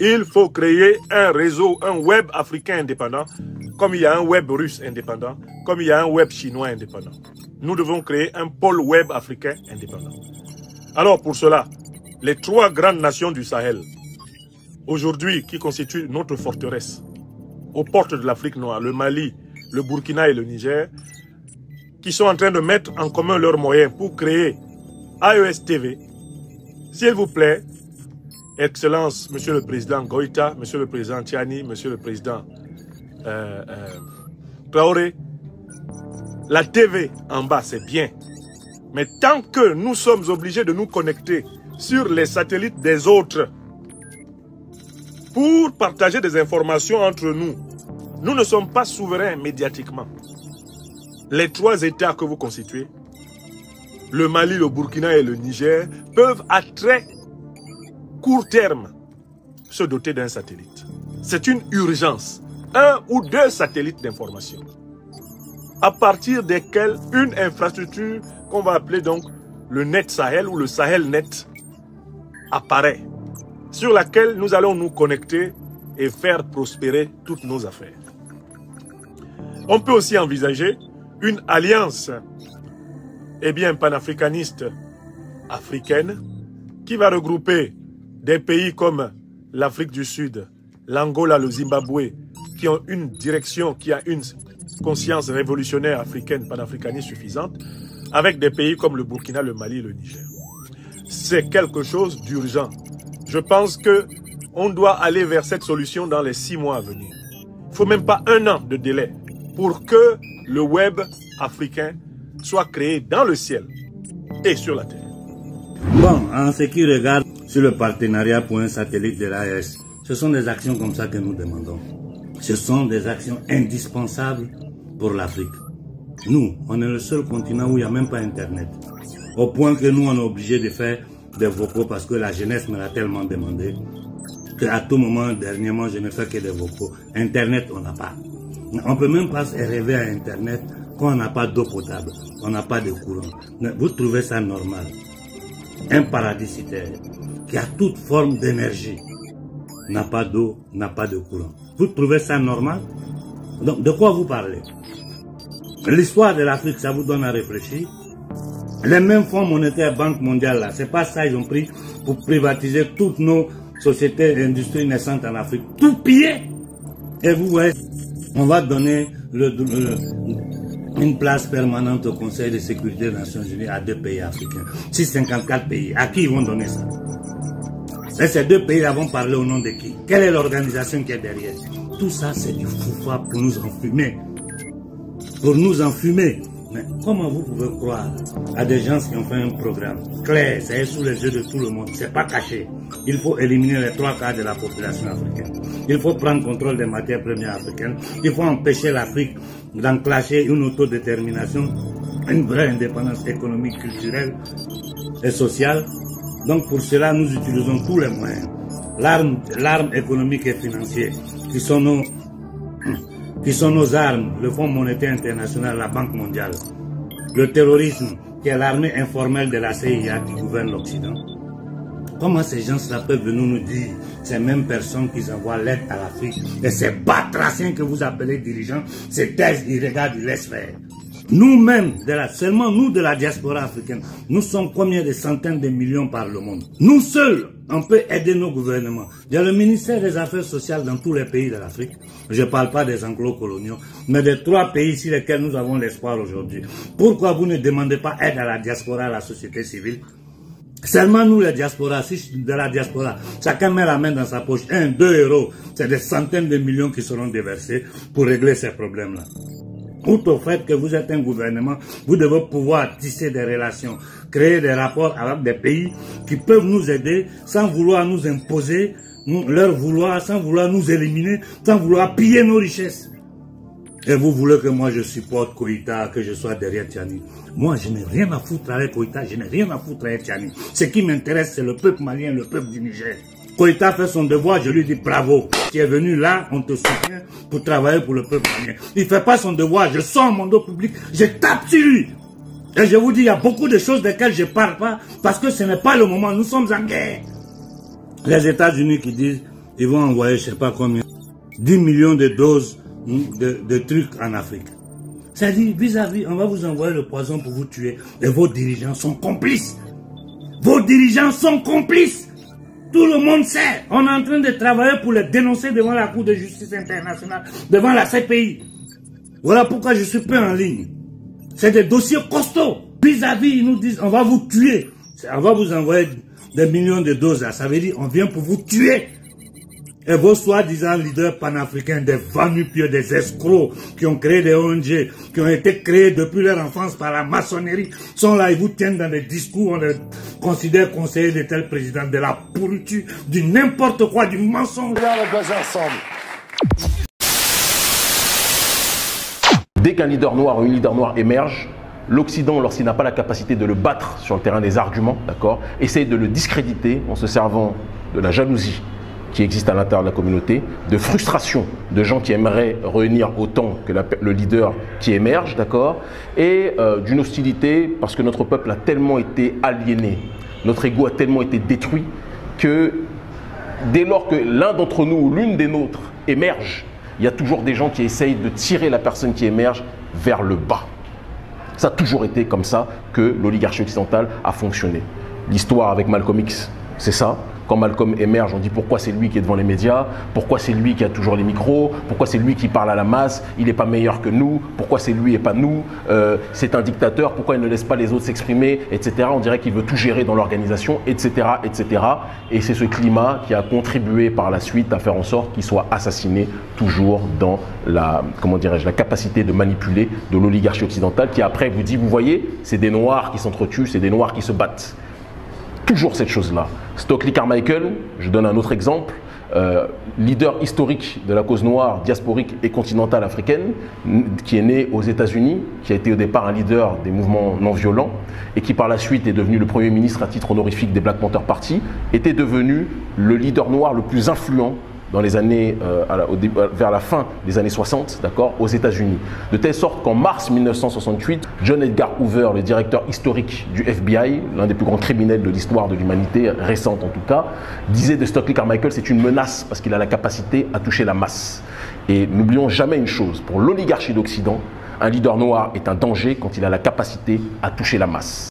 Il faut créer un réseau, un web africain indépendant, comme il y a un web russe indépendant, comme il y a un web chinois indépendant. Nous devons créer un pôle web africain indépendant. Alors pour cela, les 3 grandes nations du Sahel, aujourd'hui qui constituent notre forteresse, aux portes de l'Afrique noire, le Mali, le Burkina et le Niger, qui sont en train de mettre en commun leurs moyens pour créer AES TV. S'il vous plaît, Excellence, Monsieur le Président Goïta, Monsieur le Président Tiani, Monsieur le Président Traoré, la TV en bas, c'est bien. Mais tant que nous sommes obligés de nous connecter sur les satellites des autres pour partager des informations entre nous, nous ne sommes pas souverains médiatiquement. Les 3 États que vous constituez, le Mali, le Burkina et le Niger, peuvent à très court terme se doter d'un satellite. C'est une urgence. 1 ou 2 satellites d'information, à partir desquels une infrastructure qu'on va appeler donc le Net Sahel ou le Sahel Net apparaît, sur laquelle nous allons nous connecter et faire prospérer toutes nos affaires. On peut aussi envisager une alliance panafricaniste africaine qui va regrouper des pays comme l'Afrique du Sud, l'Angola, le Zimbabwe, qui ont une direction, qui a une conscience révolutionnaire africaine, panafricaniste suffisante, avec des pays comme le Burkina, le Mali et le Niger. C'est quelque chose d'urgent. Je pense qu'on doit aller vers cette solution dans les 6 mois à venir. Il ne faut même pas 1 an de délai pour que le web africain soit créé dans le ciel et sur la terre. Bon, en ce qui regarde sur le partenariat pour un satellite de l'AES, ce sont des actions comme ça que nous demandons. Ce sont des actions indispensables pour l'Afrique. Nous, on est le seul continent où il n'y a même pas Internet. Au point que nous, on est obligé de faire des vocaux parce que la jeunesse me l'a tellement demandé qu'à tout moment, dernièrement, je ne fais que des vocaux. Internet, on n'a pas. On ne peut même pas rêver à Internet quand on n'a pas d'eau potable, on n'a pas de courant. Vous trouvez ça normal? Un paradisitaire qui a toute forme d'énergie n'a pas d'eau, n'a pas de courant. Vous trouvez ça normal? Donc, de quoi vous parlez? L'histoire de l'Afrique, ça vous donne à réfléchir. Les mêmes fonds monétaires, Banque mondiale, là, c'est pas ça, ils ont pris pour privatiser toutes nos sociétés et industries naissantes en Afrique. Tout pillé. Et vous voyez, on va donner une place permanente au Conseil de sécurité des Nations Unies à 2 pays africains. 654 pays. À qui ils vont donner ça? Et ces 2 pays-là vont parler au nom de qui? Quelle est l'organisation qui est derrière? Tout ça, c'est du foufa pour nous enfumer. Pour nous enfumer. Mais comment vous pouvez croire à des gens qui ont fait un programme clair, c'est sous les yeux de tout le monde, c'est pas caché. Il faut éliminer les 3/4 de la population africaine. Il faut prendre contrôle des matières premières africaines. Il faut empêcher l'Afrique d'enclencher une autodétermination, une vraie indépendance économique, culturelle et sociale. Donc pour cela, nous utilisons tous les moyens. L'arme économique et financière, qui sont nos armes, le Fonds monétaire international, la Banque mondiale. Le terrorisme, qui est l'armée informelle de la CIA qui gouverne l'Occident. Comment ces gens-là peuvent venir nous dire, ces mêmes personnes qui envoient l'aide à l'Afrique, et ces batraciens que vous appelez dirigeants, ces thèses, ils regardent, ils laissent faire. Nous-mêmes, seulement nous de la diaspora africaine, nous sommes combien de centaines de millions par le monde. Nous seuls, on peut aider nos gouvernements. Il y a le ministère des Affaires sociales dans tous les pays de l'Afrique. Je ne parle pas des anglo-coloniaux, mais des 3 pays sur lesquels nous avons l'espoir aujourd'hui. Pourquoi vous ne demandez pas aide à la diaspora, à la société civile? Seulement nous, les diasporas, de la diaspora, chacun met la main dans sa poche. 1, 2 euros, c'est des centaines de millions qui seront déversés pour régler ces problèmes-là. Outre au fait que vous êtes un gouvernement, vous devez pouvoir tisser des relations, créer des rapports avec des pays qui peuvent nous aider sans vouloir nous imposer leur vouloir, sans vouloir nous éliminer, sans vouloir piller nos richesses. Et vous voulez que moi je supporte Koïta, que je sois derrière Tiani. Moi je n'ai rien à foutre avec Koïta, je n'ai rien à foutre avec Tiani. Ce qui m'intéresse c'est le peuple malien, le peuple du Niger. Koïta fait son devoir, je lui dis bravo. Tu es venu là, on te soutient pour travailler pour le peuple malien. Il ne fait pas son devoir, je sors mon dos public, je tape sur lui. Et je vous dis, il y a beaucoup de choses desquelles je ne parle pas parce que ce n'est pas le moment, nous sommes en guerre. Les États-Unis qui disent, ils vont envoyer, je ne sais pas combien, 10 millions de doses de trucs en Afrique. C'est-à-dire, vis-à-vis, on va vous envoyer le poison pour vous tuer. Et vos dirigeants sont complices. Vos dirigeants sont complices. Tout le monde sait. On est en train de travailler pour les dénoncer devant la Cour de justice internationale, devant la CPI. Voilà pourquoi je suis peu en ligne. C'est des dossiers costauds. Vis-à-vis, ils nous disent, on va vous tuer. On va vous envoyer des millions de doses. Là. Ça veut dire, on vient pour vous tuer. Et vos soi-disant leaders panafricains, des va-nu-pieds, des escrocs qui ont créé des ONG, qui ont été créés depuis leur enfance par la maçonnerie, sont là, ils vous tiennent dans des discours, on les considère conseillers de tel président, de la pourriture, du n'importe quoi, du mensonge. Dès qu'un leader noir ou une leader noire émerge, l'Occident, lorsqu'il n'a pas la capacité de le battre sur le terrain des arguments, d'accord, essaye de le discréditer en se servant de la jalousie qui existe à l'intérieur de la communauté, de frustration de gens qui aimeraient réunir autant que le leader qui émerge, d'accord, et d'une hostilité parce que notre peuple a tellement été aliéné, notre ego a tellement été détruit que dès lors que l'un d'entre nous ou l'une des nôtres émerge, il y a toujours des gens qui essayent de tirer la personne qui émerge vers le bas. Ça a toujours été comme ça que l'oligarchie occidentale a fonctionné. L'histoire avec Malcolm X, c'est ça. Quand Malcolm émerge, on dit pourquoi c'est lui qui est devant les médias, pourquoi c'est lui qui a toujours les micros, pourquoi c'est lui qui parle à la masse, il n'est pas meilleur que nous, pourquoi c'est lui et pas nous, c'est un dictateur, pourquoi il ne laisse pas les autres s'exprimer, etc. On dirait qu'il veut tout gérer dans l'organisation, etc., etc. Et c'est ce climat qui a contribué par la suite à faire en sorte qu'il soit assassiné toujours dans la, comment dirais-je, la capacité de manipuler de l'oligarchie occidentale qui après vous dit, vous voyez, c'est des noirs qui s'entretuent, c'est des noirs qui se battent. Toujours cette chose-là. Stokely Carmichael, je donne un autre exemple, leader historique de la cause noire, diasporique et continentale africaine, qui est né aux États-Unis, qui a été au départ un leader des mouvements non violents et qui par la suite est devenu le premier ministre à titre honorifique des Black Panther Party, était devenu le leader noir le plus influent dans les années, vers la fin des années 60, d'accord, aux États-Unis. De telle sorte qu'en mars 1968, John Edgar Hoover, le directeur historique du FBI, l'un des plus grands criminels de l'histoire de l'humanité, récente en tout cas, disait de Stokely Carmichael, c'est une menace parce qu'il a la capacité à toucher la masse. Et n'oublions jamais une chose, pour l'oligarchie d'Occident, un leader noir est un danger quand il a la capacité à toucher la masse.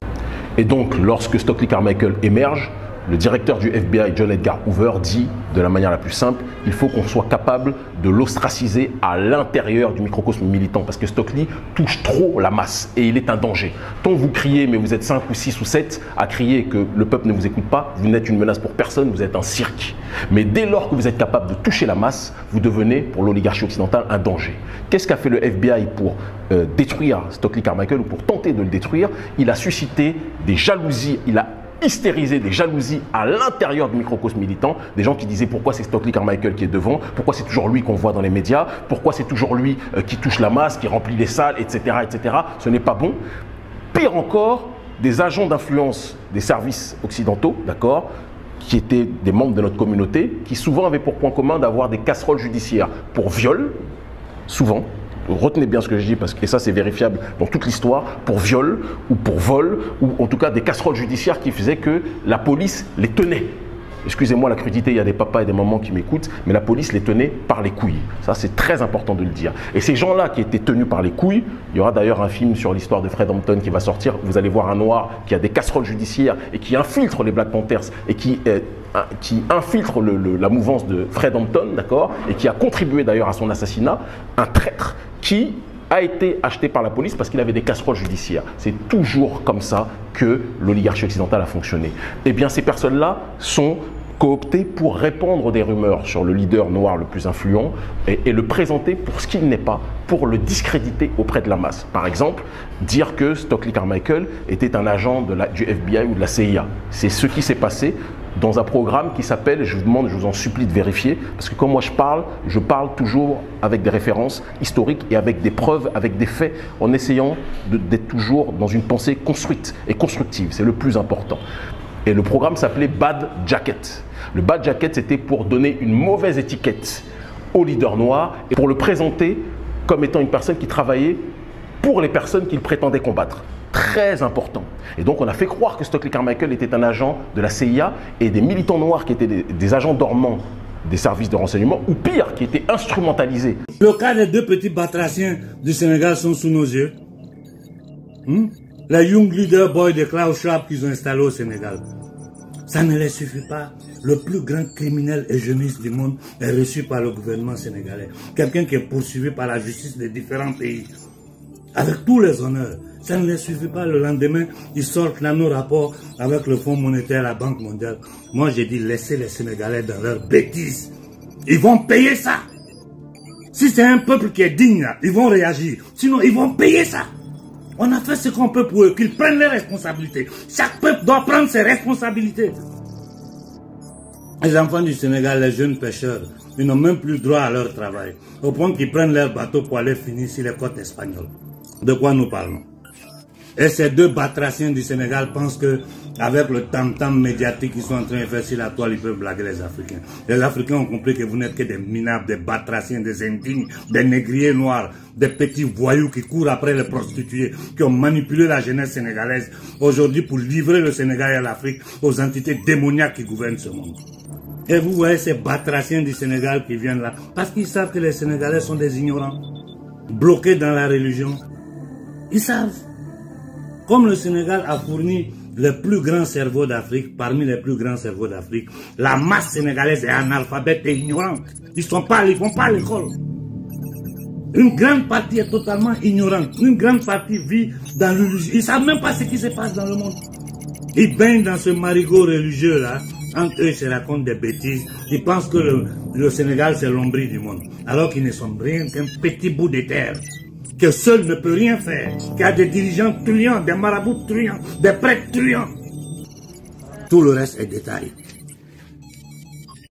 Et donc, lorsque Stokely Carmichael émerge, le directeur du FBI, John Edgar Hoover, dit de la manière la plus simple, il faut qu'on soit capable de l'ostraciser à l'intérieur du microcosme militant parce que Stokely touche trop la masse et il est un danger. Tant vous criez, mais vous êtes 5 ou 6 ou 7 à crier que le peuple ne vous écoute pas, vous n'êtes une menace pour personne, vous êtes un cirque. Mais dès lors que vous êtes capable de toucher la masse, vous devenez, pour l'oligarchie occidentale, un danger. Qu'est-ce qu'a fait le FBI pour détruire Stokely Carmichael ou pour tenter de le détruire? Il a suscité des jalousies, il a hystériser des jalousies à l'intérieur du microcosme militant, des gens qui disaient pourquoi c'est Stokely Carmichael qui est devant, pourquoi c'est toujours lui qu'on voit dans les médias, pourquoi c'est toujours lui qui touche la masse, qui remplit les salles, etc. etc. Ce n'est pas bon. Pire encore, des agents d'influence des services occidentaux, d'accord, qui étaient des membres de notre communauté, qui souvent avaient pour point commun d'avoir des casseroles judiciaires pour viol, souvent. Retenez bien ce que je dis parce que ça c'est vérifiable dans toute l'histoire, pour viol ou pour vol ou en tout cas des casseroles judiciaires qui faisaient que la police les tenait. Excusez-moi la crudité, il y a des papas et des mamans qui m'écoutent, mais la police les tenait par les couilles. Ça c'est très important de le dire. Et ces gens-là qui étaient tenus par les couilles, il y aura d'ailleurs un film sur l'histoire de Fred Hampton qui va sortir, vous allez voir un noir qui a des casseroles judiciaires et qui infiltre les Black Panthers et qui infiltre la mouvance de Fred Hampton, d'accord, et qui a contribué d'ailleurs à son assassinat, un traître qui a été acheté par la police parce qu'il avait des casseroles judiciaires. C'est toujours comme ça que l'oligarchie occidentale a fonctionné. Eh bien, ces personnes-là sont cooptées pour répandre des rumeurs sur le leader noir le plus influent et le présenter pour ce qu'il n'est pas, pour le discréditer auprès de la masse. Par exemple, dire que Stokely Carmichael était un agent du FBI ou de la CIA. C'est ce qui s'est passé dans un programme qui s'appelle, je vous en supplie de vérifier, parce que quand moi je parle toujours avec des références historiques et avec des preuves, avec des faits, en essayant d'être toujours dans une pensée construite et constructive. C'est le plus important. Et le programme s'appelait Bad Jacket. Le Bad Jacket, c'était pour donner une mauvaise étiquette au leader noir et pour le présenter comme étant une personne qui travaillait pour les personnes qu'il prétendait combattre. Très important. Et donc on a fait croire que Stokely Carmichael était un agent de la CIA et des militants noirs qui étaient des agents dormants des services de renseignement, ou pire, qui étaient instrumentalisés. Le cas des 2 petits batraciens du Sénégal sont sous nos yeux. Les Young Leader Boy de Klaus Schwab qu'ils ont installé au Sénégal. Ça ne les suffit pas. Le plus grand criminel et jeuniste du monde est reçu par le gouvernement sénégalais. Quelqu'un qui est poursuivi par la justice des différents pays. Avec tous les honneurs. Ça ne les suffit pas. Le lendemain, ils sortent là nos rapports avec le Fonds monétaire, la Banque mondiale. Moi, j'ai dit, laissez les Sénégalais dans leurs bêtises. Ils vont payer ça. Si c'est un peuple qui est digne, là, ils vont réagir. Sinon, ils vont payer ça. On a fait ce qu'on peut pour eux, qu'ils prennent les responsabilités. Chaque peuple doit prendre ses responsabilités. Les enfants du Sénégal, les jeunes pêcheurs, ils n'ont même plus droit à leur travail. Au point qu'ils prennent leur bateau pour aller finir sur les côtes espagnoles. De quoi nous parlons? Et ces 2 batraciens du Sénégal pensent que avec le tam-tam médiatique qu'ils sont en train de faire sur la toile, ils peuvent blaguer les Africains. Les Africains ont compris que vous n'êtes que des minables, des batraciens, des indignes, des négriers noirs, des petits voyous qui courent après les prostituées, qui ont manipulé la jeunesse sénégalaise aujourd'hui pour livrer le Sénégal et l'Afrique aux entités démoniaques qui gouvernent ce monde. Et vous voyez ces batraciens du Sénégal qui viennent là, parce qu'ils savent que les Sénégalais sont des ignorants, bloqués dans la religion. Ils savent. Comme le Sénégal a fourni le plus grand cerveau d'Afrique, parmi les plus grands cerveaux d'Afrique, la masse sénégalaise est analphabète et ignorante. Ils font pas à l'école. Une grande partie est totalement ignorante. Une grande partie vit dans l'illusion. Ils ne savent même pas ce qui se passe dans le monde. Ils baignent dans ce marigot religieux là. Entre eux, ils se racontent des bêtises. Ils pensent que le Sénégal, c'est l'ombris du monde. Alors qu'ils ne sont rien qu'un petit bout de terre. Que seul ne peut rien faire. Qu'il y a des dirigeants truands, des marabouts truands, des prêtres truands. Tout le reste est détail.